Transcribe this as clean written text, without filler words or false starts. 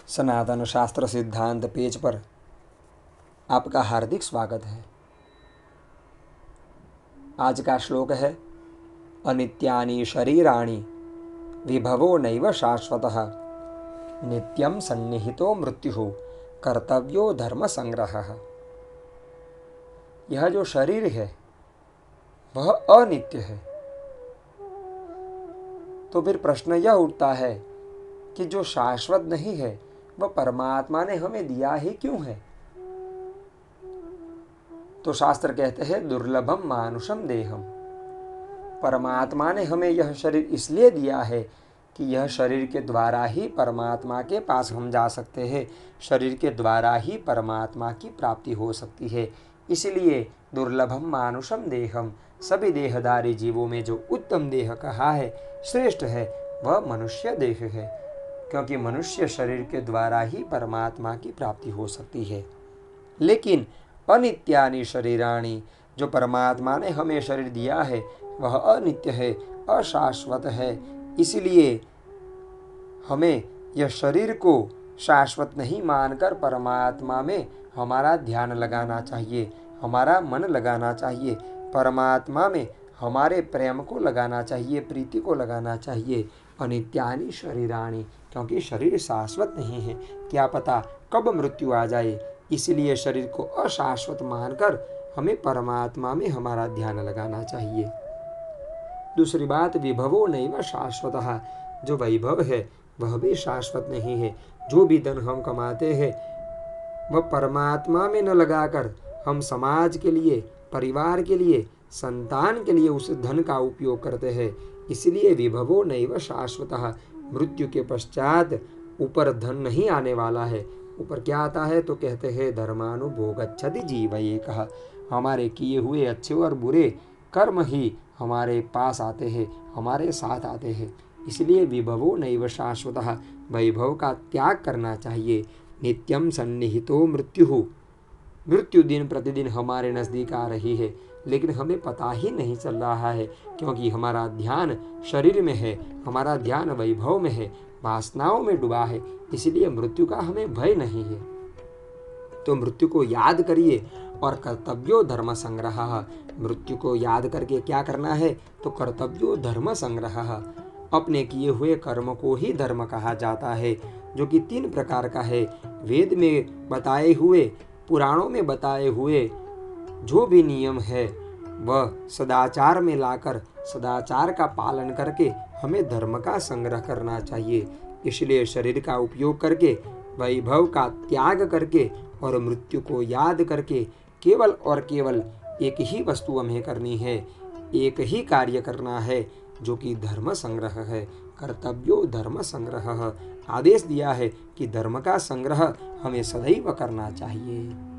सनातन शास्त्र सिद्धांत पेज पर आपका हार्दिक स्वागत है। आज का श्लोक है अनित्यानि शरीराणि विभवो नैव शाश्वतः नित्यं सन्निहितो मृत्युः कर्तव्यो धर्म संग्रहः। यह जो शरीर है वह अनित्य है। तो फिर प्रश्न यह उठता है कि जो शाश्वत नहीं है वह परमात्मा ने हमें दिया ही क्यों है। तो शास्त्र कहते हैं दुर्लभम मानुषम देहम। परमात्मा ने हमें यह शरीर इसलिए दिया है कि यह शरीर के द्वारा ही परमात्मा के पास हम जा सकते हैं, शरीर के द्वारा ही परमात्मा की प्राप्ति हो सकती है। इसलिए दुर्लभम मानुषम देहम, सभी देहधारी जीवों में जो उत्तम देह कहा है, श्रेष्ठ है, वह मनुष्य देह है, क्योंकि मनुष्य शरीर के द्वारा ही परमात्मा की प्राप्ति हो सकती है। लेकिन अनित्यानि शरीराणि, जो परमात्मा ने हमें शरीर दिया है वह अनित्य है, अशाश्वत है। इसलिए हमें यह शरीर को शाश्वत नहीं मानकर परमात्मा में हमारा ध्यान लगाना चाहिए, हमारा मन लगाना चाहिए, परमात्मा में हमारे प्रेम को लगाना चाहिए, प्रीति को लगाना चाहिए। अनित्यानि शरीराणि, क्योंकि शरीर शाश्वत नहीं है, क्या पता कब मृत्यु आ जाए। इसलिए शरीर को अशाश्वत मानकर हमें परमात्मा में हमारा ध्यान लगाना चाहिए। दूसरी बात, विभवो नैव शाश्वतः, जो वैभव है वह भी शाश्वत नहीं है। जो भी धन हम कमाते हैं वह परमात्मा में न लगाकर हम समाज के लिए, परिवार के लिए, संतान के लिए उस धन का उपयोग करते हैं। इसलिए विभवो नैव शाश्वतः, मृत्यु के पश्चात ऊपर धन नहीं आने वाला है। ऊपर क्या आता है तो कहते हैं धर्मानुभोगच्छति जीवैकः, हमारे किए हुए अच्छे और बुरे कर्म ही हमारे पास आते हैं, हमारे साथ आते हैं। इसलिए विभवो नैव शाश्वतः, वैभव का त्याग करना चाहिए। नित्यम सन्निहितो मृत्युः, मृत्यु दिन प्रतिदिन हमारे नज़दीक आ रही है, लेकिन हमें पता ही नहीं चल रहा है, क्योंकि हमारा ध्यान शरीर में है, हमारा ध्यान वैभव में है, वासनाओं में डूबा है। इसलिए मृत्यु का हमें भय नहीं है। तो मृत्यु को याद करिए और कर्तव्यो धर्म संग्रहः, मृत्यु को याद करके क्या करना है तो कर्तव्यो धर्म संग्रहः, अपने किए हुए कर्म को ही धर्म कहा जाता है, जो कि 3 प्रकार का है। वेद में बताए हुए, पुराणों में बताए हुए जो भी नियम है वह सदाचार में लाकर, सदाचार का पालन करके हमें धर्म का संग्रह करना चाहिए। इसलिए शरीर का उपयोग करके, वैभव का त्याग करके और मृत्यु को याद करके केवल और केवल एक ही वस्तु हमें करनी है, एक ही कार्य करना है, जो कि धर्म संग्रह है। कर्तव्यो धर्म संग्रह, आदेश दिया है कि धर्म का संग्रह हमें सदैव करना चाहिए।